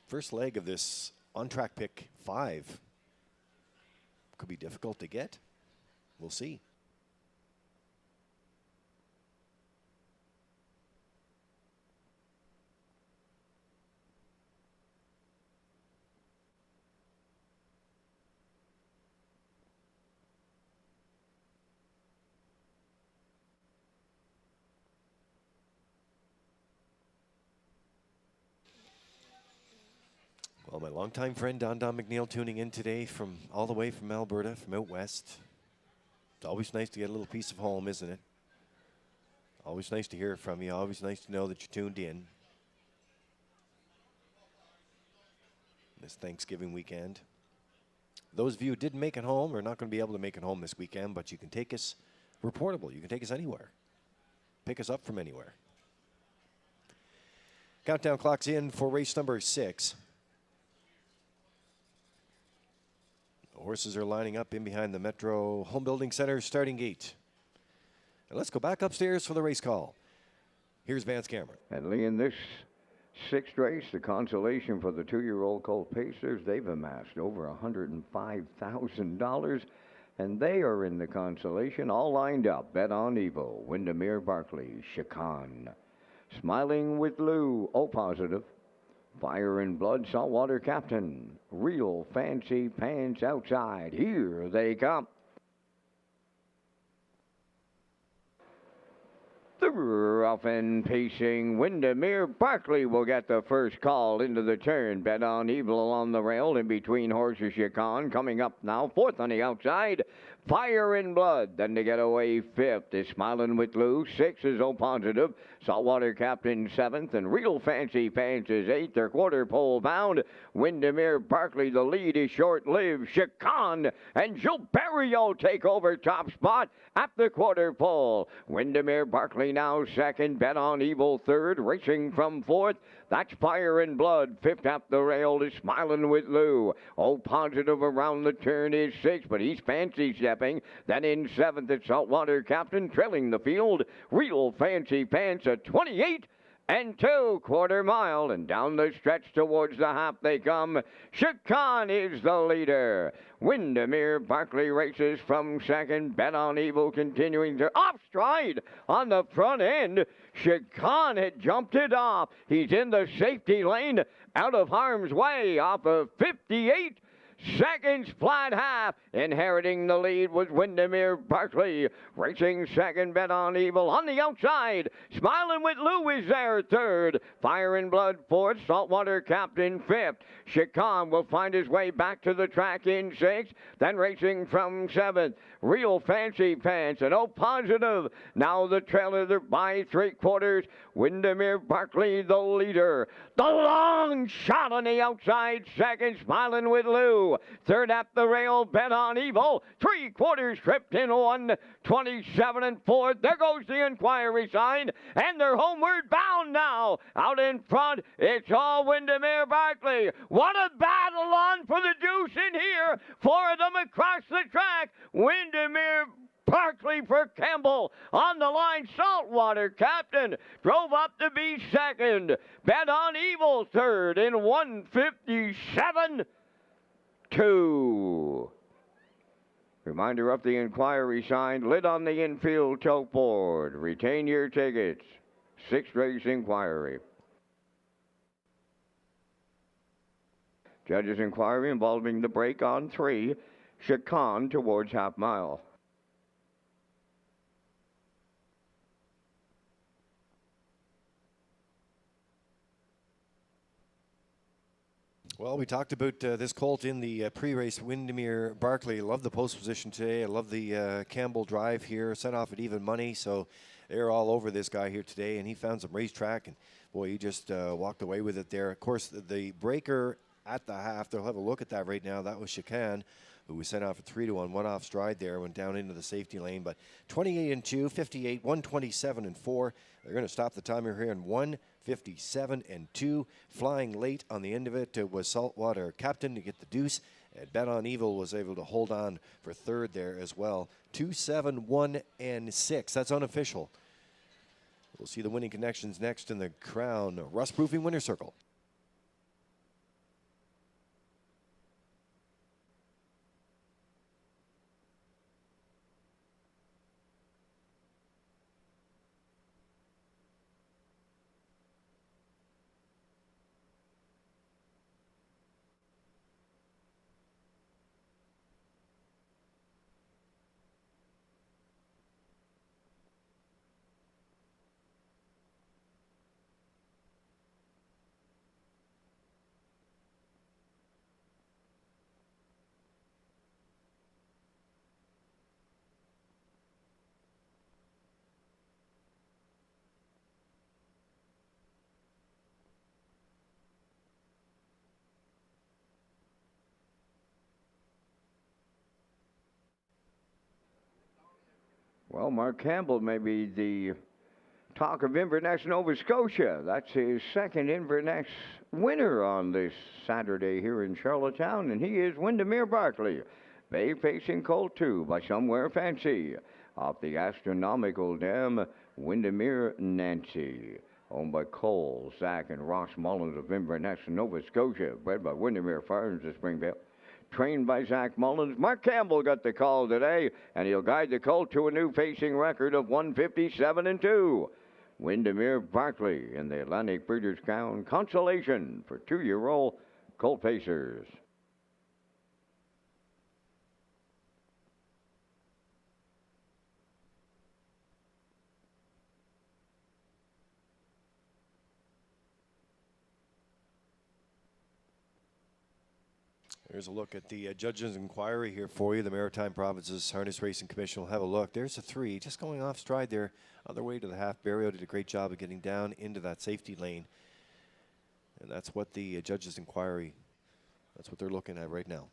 First leg of this on-track pick 5. Could be difficult to get. We'll see. Well, my longtime friend Don McNeil tuning in today from all the way from Alberta, from out west. It's always nice to get a little piece of home, isn't it? Always nice to hear from you. Always nice to know that you're tuned in this Thanksgiving weekend. Those of you who didn't make it home are not going to be able to make it home this weekend, but you can take us, we're portable. You can take us anywhere. Pick us up from anywhere. Countdown clock's in for race number 6. The horses are lining up in behind the Metro Home Building Center starting gate. And let's go back upstairs for the race call. Here's Vance Cameron. And Lee, in this 6th race, the consolation for the 2-year-old Colt Pacers, they've amassed over $105,000. And they are in the consolation, all lined up. Bet on Evo, Windermere Barkley, Chican, Smiling with Lou, O Positive, Fire and Blood, Saltwater Captain, Real Fancy Pants Outside. Here they come. The rough and pacing Windermere Barkley will get the first call into the turn. Bet on Evil along the rail in between horses. Chican coming up now, 4th on the outside. Fire and Blood, then to get away 5th is Smiling with Lou. 6 is O Positive. Saltwater Captain 7th, and Real Fancy Pants is 8th. They're quarter pole bound. Windermere Barkley, the lead is short-lived. Chican and Gilberto take over top spot at the quarter pole. Windermere Barkley now 2nd. Bet on Evil 3rd. Racing from 4th. That's Fire and Blood. 5th up the rail is Smiling with Lou. O Positive around the turn is 6th, but he's fancy stepping. Then in 7th, it's Saltwater Captain trailing the field. Real Fancy Pants at 28 and 2/4 mile, and down the stretch towards the half they come. Chican is the leader. Windermere Barkley races from 2nd. Bet on Evil continuing to off stride on the front end. Chican had jumped it off. He's in the safety lane, out of harm's way, off of 58 seconds flat half. Inheriting the lead was Windermere Barkley. Racing 2nd, Bet on Evil on the outside. Smiling with Lou is there 3rd. Fire and Blood 4th. Saltwater Captain 5th. Chican will find his way back to the track in 6th. Then racing from 7th. Real Fancy Pants and O Positive. Now the trailer by 3/4. Windermere Barkley the leader. The long shot on the outside. 2nd, Smiling with Lou. 3rd at the rail, Bet on Evil. 3/4 tripped in 1:27 and 4th. There goes the inquiry sign, and they're homeward bound now. Out in front, it's all Windermere Barkley. What a battle on for the deuce in here. 4 of them across the track. Windermere Barkley for Campbell on the line. Saltwater Captain drove up to be 2nd. Bet on Evil 3rd in 1:57.2. Reminder of the inquiry sign, lit on the infield choke board. Retain your tickets. 6th race inquiry. Judges inquiry involving the break on 3. Chican towards half mile. Well, we talked about this colt in the pre-race. Windermere Barkley. Love the post position today. I love the Campbell drive here. Sent off at even money, so they're all over this guy here today. And he found some racetrack, and boy, he just walked away with it there. Of course, the breaker at the half, they'll have a look at that right now. That was Chican, who was sent off at 3-1, one off stride there, went down into the safety lane. But 28 and 2, 58, 127 and 4. They're going to stop the timer here in 1:57 and 2. Flying late on the end of it was Saltwater Captain to get the deuce. And Bet on Evil was able to hold on for 3rd there as well. 2, 7, 1, and 6. That's unofficial. We'll see the winning connections next in the Crown Rust Proofing Winner Circle. Well, Mark Campbell may be the talk of Inverness, Nova Scotia. That's his second Inverness winner on this Saturday here in Charlottetown, and he is Windermere Barkley. Bay facing Colt 2 by Somewhere Fancy. Off the astronomical dam, Windermere Nancy. Owned by Cole, Zach, and Ross Mullins of Inverness, Nova Scotia. Bred by Windermere Farms of Springvale. Trained by Zach Mullins. Mark Campbell got the call today, and he'll guide the colt to a new facing record of 157-2. Windermere Barkley in the Atlantic Breeders' Crown consolation for 2-year-old colt pacers. Here's a look at the judges' inquiry here for you. The Maritime Provinces Harness Racing Commission will have a look. There's a 3, just going off stride there on their way to the half barrier. Did a great job of getting down into that safety lane. And that's what the judges' inquiry, that's what they're looking at right now.